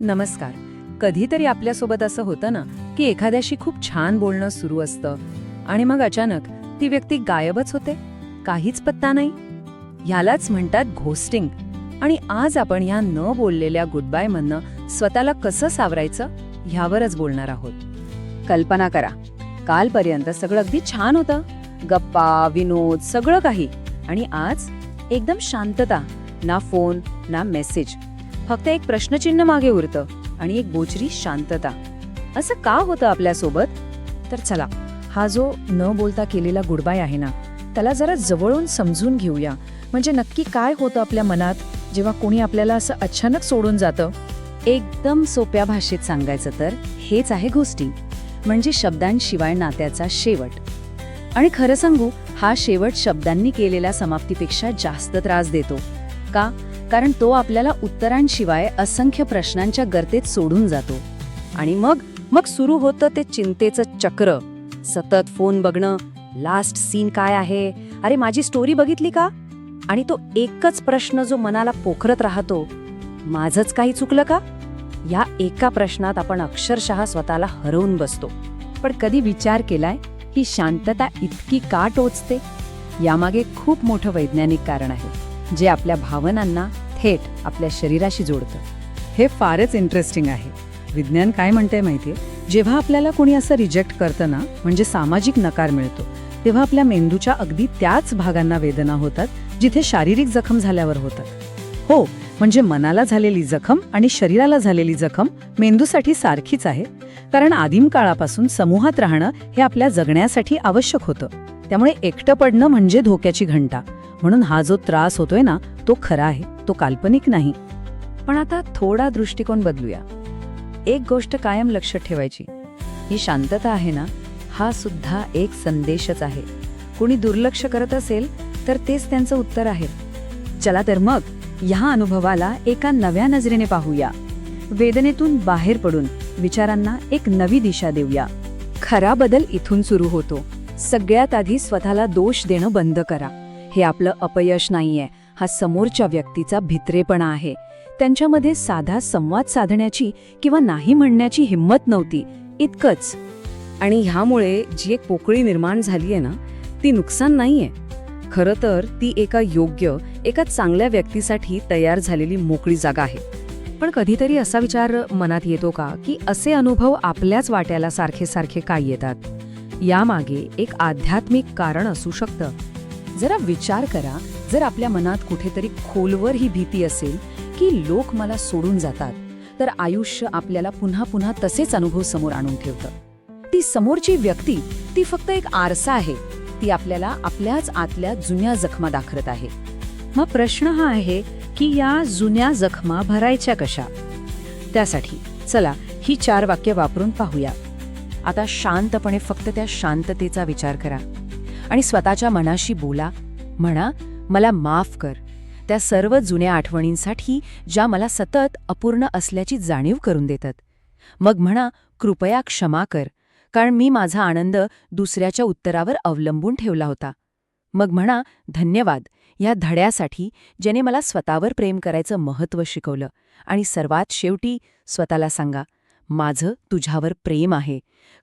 नमस्कार. कधीतरी आपल्यासोबत असं होतं ना की एखाद्याशी खूप छान बोलणं सुरू असतं आणि मग अचानक ती व्यक्ती गायबच होते, काहीच पत्ता नाही. ह्यालाच म्हणतात घोस्टिंग. आणि आज आपण ह्या न बोललेल्या गुड बाय म्हणणं स्वतःला कसं सावरायचं ह्यावरच बोलणार आहोत. कल्पना करा, कालपर्यंत सगळं अगदी छान होतं, गप्पा विनोद सगळं काही, आणि आज एकदम शांतता. ना फोन ना मेसेज, फक्त एक प्रश्नचिन्ह मागे उरतं आणि एक बोचरी शांतता. असं का होतं आपल्यासोबत? तर चला, हा जो न बोलता केलेला गुड बाय आहे ना, त्याला जरा जवळून समजून घेऊया. म्हणजे नक्की काय होतं आपल्या मनात जेव्हा कोणी आपल्याला असं अचानक सोडून जातं. एकदम सोप्या भाषेत सांगायचं तर हेच आहे घोस्टिंग, म्हणजे शब्दांशिवाय नात्याचा शेवट. आणि खरं सांगू, हा शेवट शब्दांनी केलेल्या समाप्तीपेक्षा जास्त त्रास देतो. का? कारण तो आपल्याला उत्तरांशिवाय असंख्य प्रश्नांच्या गर्तेत सोडून जातो. आणि मग सुरू होतं ते चिंतेचं चक्र. सतत फोन बघणं, लास्ट सीन काय आहे, अरे माझी स्टोरी बघितली का? आणि तो एकच प्रश्न जो मनाला पोखरत राहतो, माझंच काही चुकलं का? या एका प्रश्नात आपण अक्षरशः स्वतःला हरवून बसतो. पण कधी विचार केलाय ही शांतता इतकी का टोचते? यामागे खूप मोठं वैज्ञानिक कारण आहे, जे आपल्या भावनांना थेट आपल्या शरीराशी जोडतं. हे फारच इंटरेस्टिंग आहे. विज्ञान काय म्हणते माहितीये, जेव्हा आपल्याला कोणी असं रिजेक्ट करतं ना, म्हणजे सामाजिक नकार मिळतो, तेव्हा आपल्या मेंदूच्या अगदी त्याच भागांना वेदना होतात जिथे शारीरिक जखम झाल्यावर होतात. हो, म्हणजे मनाला झालेली जखम आणि शरीराला झालेली जखम मेंदूसाठी सारखीच आहे. कारण आदिम काळापासून समूहात राहणं हे आपल्या जगण्यासाठी आवश्यक होतं. त्यामुळे एकटं पडणं म्हणजे धोक्याची घंटा. म्हणून हा जो त्रास होतोय ना, तो खरा आहे, तो काल्पनिक नाही. पण आता थोडा दृष्टिकोन बदलूया. एक गोष्ट कायम लक्षात ठेवायची, ही शांतता आहे ना, हा सुद्धा एक संदेशच आहे. कुणी दुर्लक्ष करत असेल तर तेच त्यांचं उत्तर आहे. चला तर मग ह्या अनुभवाला एका नव्या नजरेने पाहूया. वेदनेतून बाहेर पडून विचारांना एक नवी दिशा देऊया. खरा बदल इथून सुरू होतो. सगळ्यात आधी स्वतःला दोष देणं बंद करा. हे आपलं अपयश नाहीये, हा समोरच्या व्यक्तीचा भित्रेपणा आहे. त्यांच्यामध्ये साधा संवाद साधण्याची किंवा नाही म्हणण्याची हिंमत नव्हती, इतकंच. आणि ह्यामुळे जी एक पोकळी निर्माण झालीये ना, ती नुकसान नाहीये. खरं तर ती एका चांगल्या व्यक्तीसाठी तयार झालेली मोकळी जागा आहे. पण कधीतरी असा विचार मनात येतो का, की असे अनुभव आपल्याच वाट्याला सारखे सारखे का येतात? यामागे एक आध्यात्मिक कारण असू शकतं. जरा विचार करा, जर आपल्या मनात कुठेतरी खोलवर ही भीती असेल की लोक मला सोडून जातात, तर आयुष्य आपल्याला पुन्हा पुन्हा तसेच अनुभव समोर आणून ठेवतं. ती समोरची व्यक्ती ती फक्त एक आरसा आहे. ती आपल्याला आपल्याच आतल्या जुन्या जखमा दाखवत आहे. मग प्रश्न हा आहे की या जुन्या जखमा भरायच्या कशा? त्यासाठी चला ही 4 वाक्य वापरून पाहूया. आता शांतपणे फक्त त्या शांततेचा विचार करा आणि स्वतःच्या मनाशी बोला. म्हणा, मला माफ कर त्या सर्व जुन्या आठवणींसाठी ज्या मला सतत अपूर्ण असल्याची जाणीव करून देतात. मग म्हणा, कृपया क्षमा कर, कारण मी माझा आनंद दुसऱ्याच्या उत्तरावर अवलंबून ठेवला होता. मग म्हणा, धन्यवाद या धड्यासाठी ज्याने मला स्वतःवर प्रेम करायचं महत्त्व शिकवलं. आणि सर्वात शेवटी स्वतःला सांगा, माझं तुझ्यावर प्रेम आहे,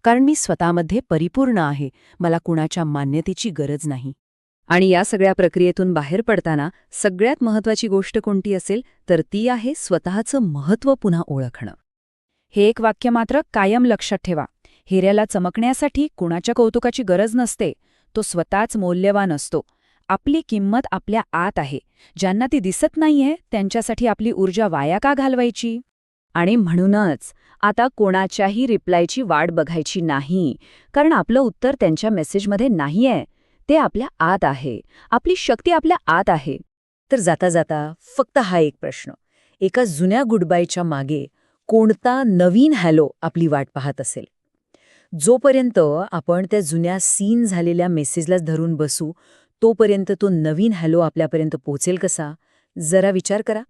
कारण मी स्वतःमध्ये परिपूर्ण आहे, मला कुणाच्या मान्यतेची गरज नाही. आणि या सगळ्या प्रक्रियेतून बाहेर पडताना सगळ्यात महत्त्वाची गोष्ट कोणती असेल तर ती आहे स्वतःचं महत्त्व पुन्हा ओळखणं. हे एक वाक्य मात्र कायम लक्षात ठेवा. हिऱ्याला चमकण्यासाठी कुणाच्या कौतुकाची गरज नसते, तो स्वतःच मौल्यवान असतो. आपली किंमत आपल्या आत आहे. ज्यांना ती दिसत नाहीये त्यांच्यासाठी आपली ऊर्जा वाया का घालवायची? आणि म्हणूनच आता कोणाच्याही रिप्लायची वाट बघायची नाही, कारण आपलं उत्तर त्यांच्या मेसेजमध्ये नाहीये, ते आपल्या आत आहे. आपली शक्ती आपल्या आत आहे. तर जाता जाता फक्त हा एक प्रश्न, एका जुन्या गुडबायच्या मागे कोणता नवीन हॅलो आपली वाट पाहत असेल? जोपर्यंत आपण त्या जुन्या सीन झालेल्या मेसेजलाच धरून बसू, तोपर्यंत तो नवीन हॅलो आपल्यापर्यंत पोचेल कसा? जरा विचार करा.